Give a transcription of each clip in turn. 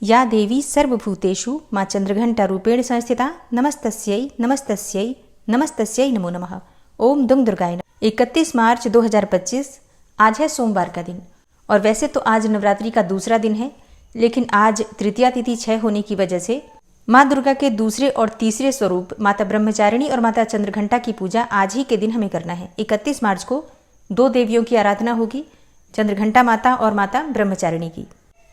या देवी सर्वभूतेषु माँ चंद्रघंटा रूपेण संस्थिता नमस्तस्यै नमस्तस्यै नमस्तस्यै नमो नमः। ओम दुम दुर्गाय नमः। 31 मार्च 2025 आज है सोमवार का दिन। और वैसे तो आज नवरात्रि का दूसरा दिन है, लेकिन आज तृतीया तिथि 6 होने की वजह से माँ दुर्गा के दूसरे और तीसरे स्वरूप माता ब्रह्मचारिणी और माता चंद्रघंटा की पूजा आज ही के दिन हमें करना है। 31 मार्च को दो देवियों की आराधना होगी, चंद्रघंटा माता और माता ब्रह्मचारिणी की।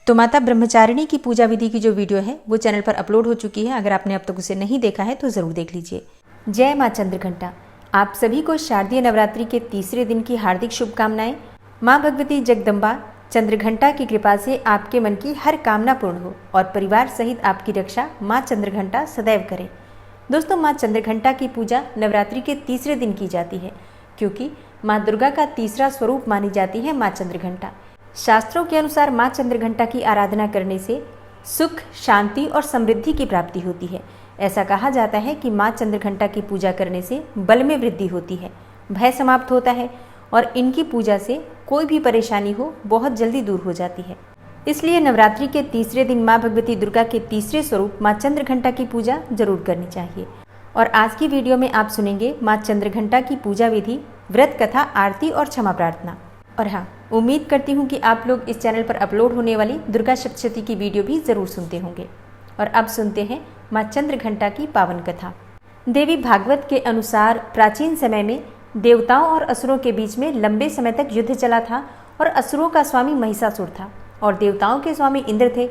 तो माता ब्रह्मचारिणी की पूजा विधि की जो वीडियो है वो चैनल पर अपलोड हो चुकी है। अगर आपने अब तक उसे नहीं देखा है तो ज़रूर देख लीजिए। जय माँ चंद्रघंटा। आप सभी को शारदीय नवरात्रि के तीसरे दिन की हार्दिक शुभकामनाएं। माँ भगवती जगदम्बा चंद्रघंटा की कृपा से आपके मन की हर कामना पूर्ण हो और परिवार सहित आपकी रक्षा माँ चंद्रघंटा सदैव करे। दोस्तों, माँ चंद्रघंटा की पूजा नवरात्रि के तीसरे दिन की जाती है, क्योंकि माँ दुर्गा का तीसरा स्वरूप मानी जाती है माँ चंद्रघंटा। शास्त्रों के अनुसार माँ चंद्रघंटा की आराधना करने से सुख, शांति और समृद्धि की प्राप्ति होती है। ऐसा कहा जाता है कि माँ चंद्रघंटा की पूजा करने से बल में वृद्धि होती है, भय समाप्त होता है और इनकी पूजा से कोई भी परेशानी हो बहुत जल्दी दूर हो जाती है। इसलिए नवरात्रि के तीसरे दिन माँ भगवती दुर्गा के तीसरे स्वरूप माँ चंद्रघंटा की पूजा जरूर करनी चाहिए। और आज की वीडियो में आप सुनेंगे माँ चंद्रघंटा की पूजा विधि, व्रत कथा, आरती और क्षमा प्रार्थना। और हाँ, उम्मीद करती हूँ कि आप लोग इस चैनल पर अपलोड होने वाली दुर्गा सप्तशती की वीडियो भी जरूर सुनते होंगे। और अब सुनते हैं माँ चंद्रघंटा की पावन कथा। देवी भागवत के अनुसार प्राचीन समय में देवताओं और असुरों के बीच में लंबे समय तक युद्ध चला था और असुरों का स्वामी महिषासुर था और देवताओं के स्वामी इंद्र थे।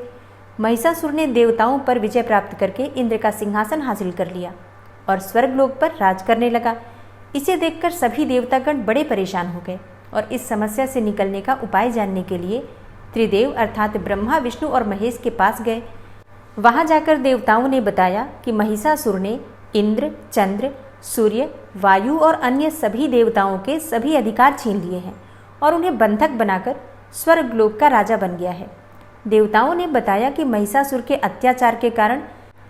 महिषासुर ने देवताओं पर विजय प्राप्त करके इंद्र का सिंहासन हासिल कर लिया और स्वर्गलोक पर राज करने लगा। इसे देखकर सभी देवतागण बड़े परेशान हो गए और इस समस्या से निकलने का उपाय जानने के लिए त्रिदेव अर्थात ब्रह्मा, विष्णु और महेश के पास गए। वहां जाकर देवताओं ने बताया कि महिषासुर ने इंद्र, चंद्र, सूर्य, वायु और अन्य सभी देवताओं के सभी अधिकार छीन लिए हैं और उन्हें बंधक बनाकर स्वर्गलोक का राजा बन गया है। देवताओं ने बताया कि महिषासुर के अत्याचार के कारण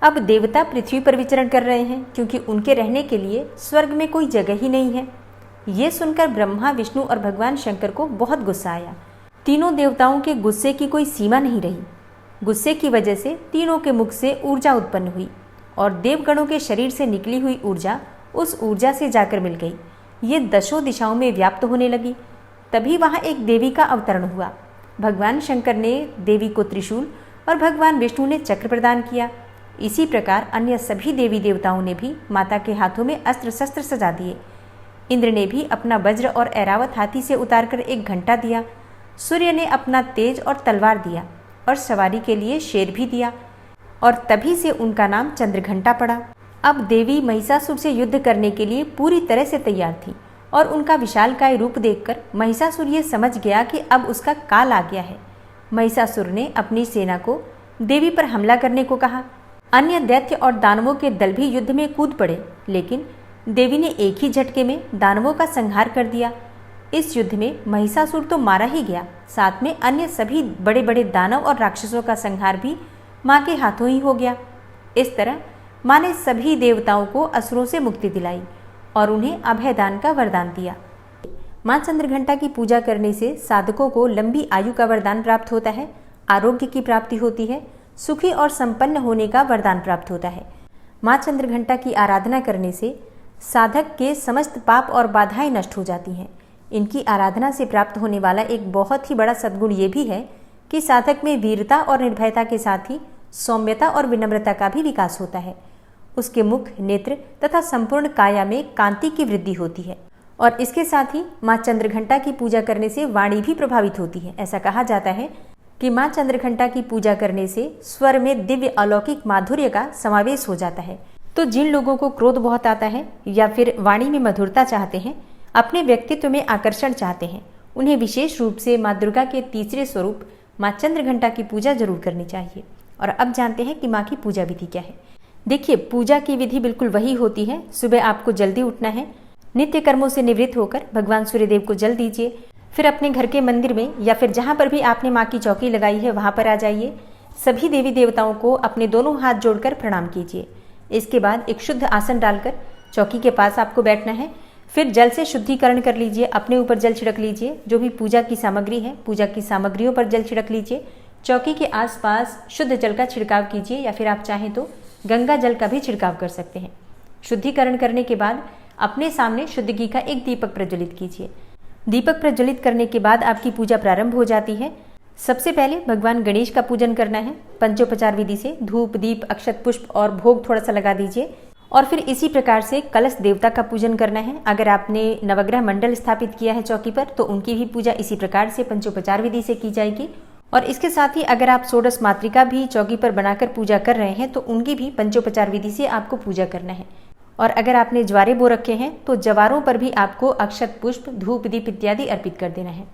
अब देवता पृथ्वी पर विचरण कर रहे हैं, क्योंकि उनके रहने के लिए स्वर्ग में कोई जगह ही नहीं है। ये सुनकर ब्रह्मा, विष्णु और भगवान शंकर को बहुत गुस्सा आया। तीनों देवताओं के गुस्से की कोई सीमा नहीं रही। गुस्से की वजह से तीनों के मुख से ऊर्जा उत्पन्न हुई और देवगणों के शरीर से निकली हुई ऊर्जा उस ऊर्जा से जाकर मिल गई। ये दशों दिशाओं में व्याप्त होने लगी। तभी वहां एक देवी का अवतरण हुआ। भगवान शंकर ने देवी को त्रिशूल और भगवान विष्णु ने चक्र प्रदान किया। इसी प्रकार अन्य सभी देवी देवताओं ने भी माता के हाथों में अस्त्र शस्त्र सजा दिए। इंद्र ने भी अपना वज्र और ऐरावत हाथी से उतारकर एक घंटा दिया। सूर्य ने अपना तेज और तलवार दिया और सवारी के लिए शेर भी दिया और तभी से उनका नाम चंद्रघंटा पड़ा। अब देवी महिषासुर से युद्ध करने के लिए पूरी तरह से तैयार थी और उनका विशालकाय रूप देखकर महिषासुर ये समझ गया कि अब उसका काल आ गया है। महिषासुर ने अपनी सेना को देवी पर हमला करने को कहा। अन्य दैत्य और दानवों के दल भी युद्ध में कूद पड़े, लेकिन देवी ने एक ही झटके में दानवों का संहार कर दिया। इस युद्ध में महिषासुर तो मारा ही गया, साथ में अन्य सभी बड़े बड़े दानव और राक्षसों का संहार भी माँ के हाथों ही हो गया। इस तरह माँ ने सभी देवताओं को असुरों से मुक्ति दिलाई और उन्हें अभयदान का वरदान दिया। माँ चंद्रघंटा की पूजा करने से साधकों को लंबी आयु का वरदान प्राप्त होता है, आरोग्य की प्राप्ति होती है, सुखी और संपन्न होने का वरदान प्राप्त होता है। माँ चंद्रघंटा की आराधना करने से साधक के समस्त पाप और बाधाएं नष्ट हो जाती हैं। इनकी आराधना से प्राप्त होने वाला एक बहुत ही बड़ा सद्गुण ये भी है कि साधक में वीरता और निर्भयता के साथ ही सौम्यता और विनम्रता का भी विकास होता है। उसके मुख, नेत्र तथा संपूर्ण काया में कांति की वृद्धि होती है। और इसके साथ ही माँ चंद्रघंटा की पूजा करने से वाणी भी प्रभावित होती है। ऐसा कहा जाता है कि माँ चंद्रघंटा की पूजा करने से स्वर में दिव्य अलौकिक माधुर्य का समावेश हो जाता है। तो जिन लोगों को क्रोध बहुत आता है या फिर वाणी में मधुरता चाहते हैं, अपने व्यक्तित्व में आकर्षण चाहते हैं, उन्हें विशेष रूप से माँ दुर्गा के तीसरे स्वरूप माँ चंद्रघंटा की पूजा जरूर करनी चाहिए। और अब जानते हैं कि माँ की पूजा विधि क्या है। देखिए, पूजा की विधि बिल्कुल वही होती है। सुबह आपको जल्दी उठना है, नित्य कर्मों से निवृत्त होकर भगवान सूर्यदेव को जल दीजिए। फिर अपने घर के मंदिर में या फिर जहाँ पर भी आपने माँ की चौकी लगाई है वहाँ पर आ जाइए। सभी देवी देवताओं को अपने दोनों हाथ जोड़कर प्रणाम कीजिए। इसके बाद एक शुद्ध आसन डालकर चौकी के पास आपको बैठना है। फिर जल से शुद्धिकरण कर लीजिए, अपने ऊपर जल छिड़क लीजिए। जो भी पूजा की सामग्री है, पूजा की सामग्रियों पर जल छिड़क लीजिए। चौकी के आसपास शुद्ध जल का छिड़काव कीजिए या फिर आप चाहें तो गंगा जल का भी छिड़काव कर सकते हैं। शुद्धिकरण करने के बाद अपने सामने शुद्ध घी का एक दीपक प्रज्वलित कीजिए। दीपक प्रज्वलित करने के बाद आपकी पूजा प्रारंभ हो जाती है। सबसे पहले भगवान गणेश का पूजन करना है। पंचोपचार विधि से धूप, दीप, अक्षत, पुष्प और भोग थोड़ा सा लगा दीजिए और फिर इसी प्रकार से कलश देवता का पूजन करना है। अगर आपने नवग्रह मंडल स्थापित किया है चौकी पर तो उनकी भी पूजा इसी प्रकार से पंचोपचार विधि से की जाएगी। और इसके साथ ही अगर आप षोडश मातृका भी चौकी पर बनाकर पूजा कर रहे हैं तो उनकी भी पंचोपचार विधि से आपको पूजा करना है। और अगर आपने ज्वारे बो रखे हैं तो जवारों पर भी आपको अक्षत, पुष्प, धूप, दीप इत्यादि अर्पित कर देना है।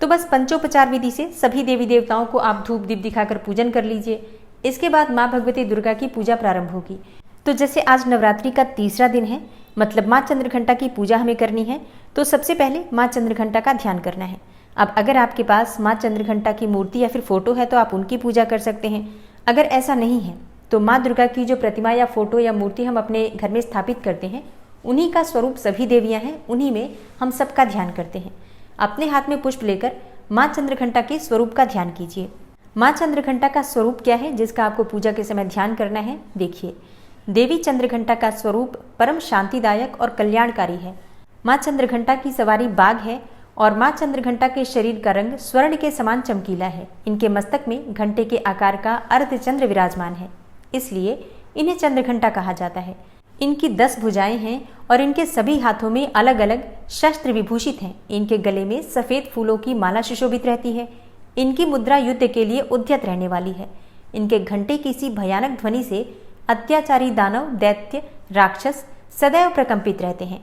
तो बस पंचोपचार विधि से सभी देवी देवताओं को आप धूप दीप दिखाकर पूजन कर लीजिए। इसके बाद माँ भगवती दुर्गा की पूजा प्रारंभ होगी। तो जैसे आज नवरात्रि का तीसरा दिन है, मतलब माँ चंद्रघंटा की पूजा हमें करनी है, तो सबसे पहले माँ चंद्रघंटा का ध्यान करना है। अब अगर आपके पास माँ चंद्रघंटा की मूर्ति या फिर फोटो है तो आप उनकी पूजा कर सकते हैं। अगर ऐसा नहीं है तो माँ दुर्गा की जो प्रतिमा या फोटो या मूर्ति हम अपने घर में स्थापित करते हैं, उन्हीं का स्वरूप सभी देवियाँ हैं, उन्हीं में हम सबका ध्यान करते हैं। अपने हाथ में पुष्प लेकर माँ चंद्रघंटा के स्वरूप का ध्यान कीजिए। माँ चंद्रघंटा का स्वरूप क्या है जिसका आपको पूजा के समय ध्यान करना है? देखिए, देवी चंद्रघंटा का स्वरूप परम शांतिदायक और कल्याणकारी है। माँ चंद्रघंटा की सवारी बाघ है और माँ चंद्रघंटा के शरीर का रंग स्वर्ण के समान चमकीला है। इनके मस्तक में घंटे के आकार का अर्धचंद्र विराजमान है, इसलिए इन्हें चंद्रघंटा कहा जाता है। इनकी 10 भुजाएं हैं और इनके सभी हाथों में अलग अलग शस्त्र विभूषित हैं। इनके गले में सफेद फूलों की माला सुशोभित रहती है। इनकी मुद्रा युद्ध के लिए उद्यत रहने वाली है। इनके घंटे की सी भयानक ध्वनि से अत्याचारी दानव, दैत्य, राक्षस सदैव प्रकंपित रहते हैं।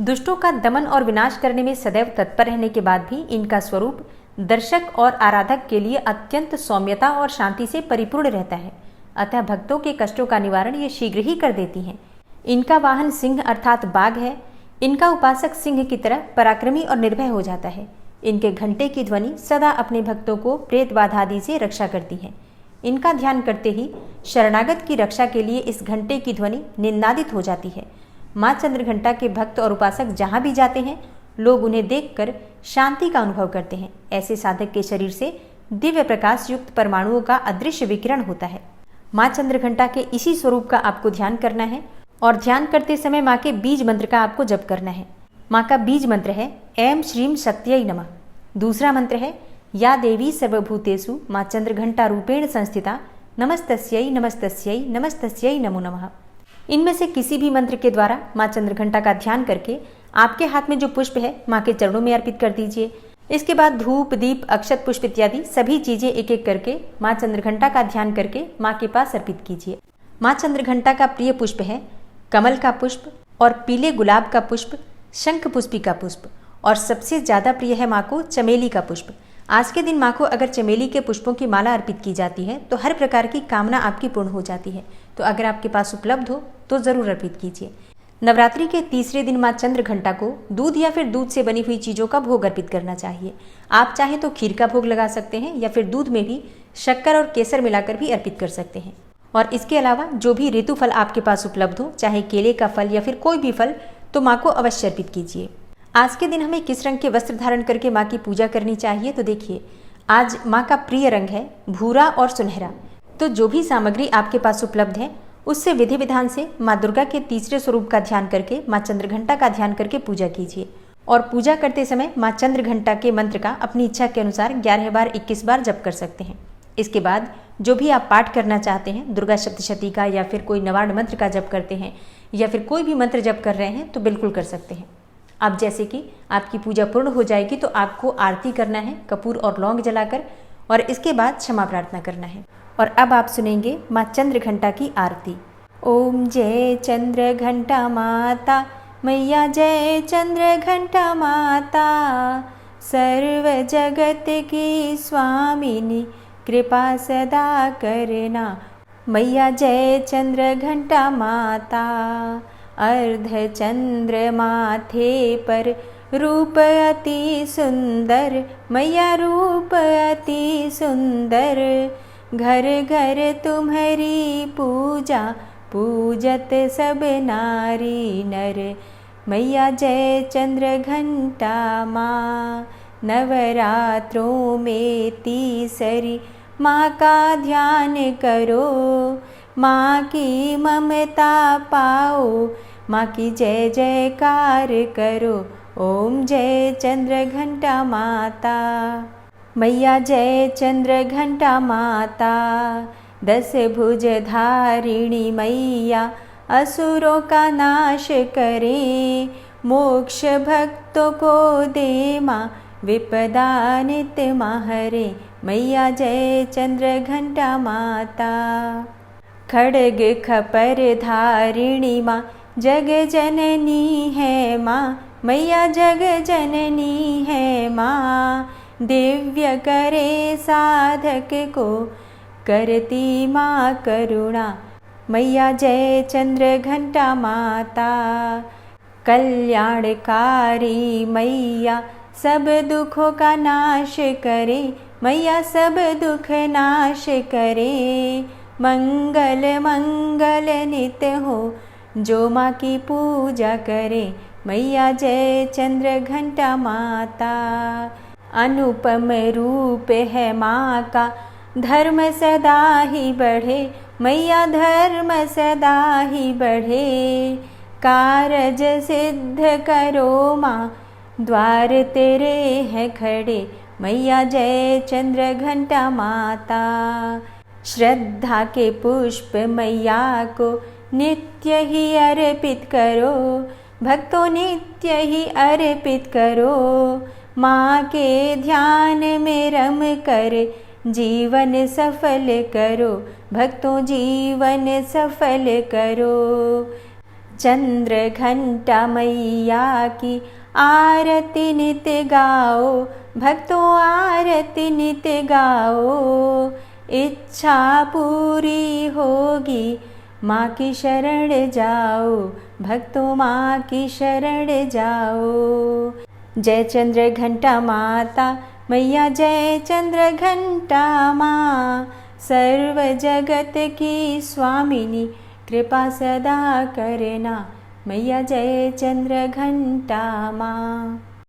दुष्टों का दमन और विनाश करने में सदैव तत्पर रहने के बाद भी इनका स्वरूप दर्शक और आराधक के लिए अत्यंत सौम्यता और शांति से परिपूर्ण रहता है। अतः भक्तों के कष्टों का निवारण ये शीघ्र ही कर देती हैं। इनका वाहन सिंह अर्थात बाघ है। इनका उपासक सिंह की तरह पराक्रमी और निर्भय हो जाता है। इनके घंटे की ध्वनि सदा अपने भक्तों को प्रेत बाधा आदि से रक्षा करती है। इनका ध्यान करते ही शरणागत की रक्षा के लिए इस घंटे की ध्वनि निनादित हो जाती है। माँ चंद्रघंटा के भक्त और उपासक जहाँ भी जाते हैं, लोग उन्हें देखकर शांति का अनुभव करते हैं। ऐसे साधक के शरीर से दिव्य प्रकाश युक्त परमाणुओं का अदृश्य विकिरण होता है। माँ चंद्रघंटा के इसी स्वरूप का आपको ध्यान करना है और ध्यान करते समय माँ के बीज मंत्र का आपको जप करना है। माँ का बीज मंत्र है ऐं श्रीं शक्त्यै नमः। दूसरा मंत्र है या देवी सर्वभूतेषु माँ चंद्रघंटा रूपेण संस्थिता नमस्तस्यै नमस्तस्यै नमस्तस्यै नमो नमः। इनमें से किसी भी मंत्र के द्वारा माँ चंद्रघंटा का ध्यान करके आपके हाथ में जो पुष्प है माँ के चरणों में अर्पित कर दीजिए। इसके बाद धूप, दीप, अक्षत, पुष्प इत्यादि सभी चीजें एक एक करके माँ चंद्रघंटा का ध्यान करके माँ के पास अर्पित कीजिए। माँ चंद्रघंटा का प्रिय पुष्प है कमल का पुष्प और पीले गुलाब का पुष्प, शंख पुष्पी का पुष्प और सबसे ज्यादा प्रिय है माँ को चमेली का पुष्प। आज के दिन माँ को अगर चमेली के पुष्पों की माला अर्पित की जाती है तो हर प्रकार की कामना आपकी पूर्ण हो जाती है। तो अगर आपके पास उपलब्ध हो तो जरूर अर्पित कीजिए। नवरात्रि के तीसरे दिन माँ चंद्रघंटा को दूध या फिर दूध से बनी हुई चीजों का भोग अर्पित करना चाहिए। आप चाहे तो खीर का भोग लगा सकते हैं या फिर दूध में भी शक्कर और केसर मिलाकर भी अर्पित कर सकते हैं। और इसके अलावा जो भी ऋतु फल आपके पास उपलब्ध हो, चाहे केले का फल या फिर कोई भी फल, तो माँ को अवश्य अर्पित कीजिए। आज के दिन हमें किस रंग के वस्त्र धारण करके माँ की पूजा करनी चाहिए? तो देखिए, आज माँ का प्रिय रंग है भूरा और सुनहरा। तो जो भी सामग्री आपके पास उपलब्ध है उससे विधि विधान से माँ दुर्गा के तीसरे स्वरूप का ध्यान करके माँ चंद्रघंटा का ध्यान करके पूजा कीजिए। और पूजा करते समय माँ चंद्रघंटा के मंत्र का अपनी इच्छा के अनुसार 11 बार 21 बार जप कर सकते हैं। इसके बाद जो भी आप पाठ करना चाहते हैं, दुर्गा सप्तशती का या फिर कोई नवार्ण मंत्र का जप करते हैं या फिर कोई भी मंत्र जप कर रहे हैं तो बिल्कुल कर सकते हैं। अब जैसे कि आपकी पूजा पूर्ण हो जाएगी तो आपको आरती करना है कपूर और लौंग जलाकर और इसके बाद क्षमा प्रार्थना करना है। और अब आप सुनेंगे माँ चंद्रघंटा की आरती। ओम जय चंद्रघंटा माता मैया, जय चंद्रघंटा माता, सर्व जगत की स्वामिनी कृपा सदा करना मैया, जय चंद्रघंटा माता। अर्ध चंद्र माथे पर रूप अति सुंदर मैया, रूप अति सुंदर, घर घर तुम्हारी पूजा पूजत सब नारी नर मैया, जय चंद्रघंटा माँ। नवरात्रों में तीसरी माँ का ध्यान करो, माँ की ममता पाओ, माँ की जय जयकार करो। ओम जय चंद्र घंटा माता। मैया जय चंद्र घंटा माता, 10 भुज धारिणी मैया, असुरों का नाश करे, मोक्ष भक्तों को दे माँ, विपदा नित्य माहरे। मैया जय चंद्र घंटा माता। खड्ग खपर धारिणी माँ, जग जननी है माँ, मैया जग जननी है माँ। दिव्य करे साधक को, करती माँ करुणा। मैया जय चंद्र घंटा माता। कल्याणकारी मैया, सब दुखों का नाश करे, मैया सब दुख नाश करे। मंगल मंगल नित्य हो, जो माँ की पूजा करे। मैया जय चंद्र घंटा माता। अनुपम रूप है माँ का, धर्म सदा ही बढ़े, मैया धर्म सदा ही बढ़े। कारज सिद्ध करो माँ, द्वार तेरे हैं खड़े। मैया जय चंद्र घंटा माता। श्रद्धा के पुष्प मैया को, नित्य ही अर्पित करो, भक्तों नित्य ही अर्पित करो। माँ के ध्यान में रम कर, जीवन सफल करो, भक्तों जीवन सफल करो। चंद्र घंटा मैया की आरती नित्य गाओ, भक्तों आरती नित्य गाओ। इच्छा पूरी होगी, माँ की शरण जाओ, भक्तों माँ की शरण जाओ। जय चंद्र घंटा माता, मैया जय चंद्र घंटा माँ। सर्व जगत की स्वामिनी, कृपा सदा करना। मैया जय चंद्र घंटा माँ।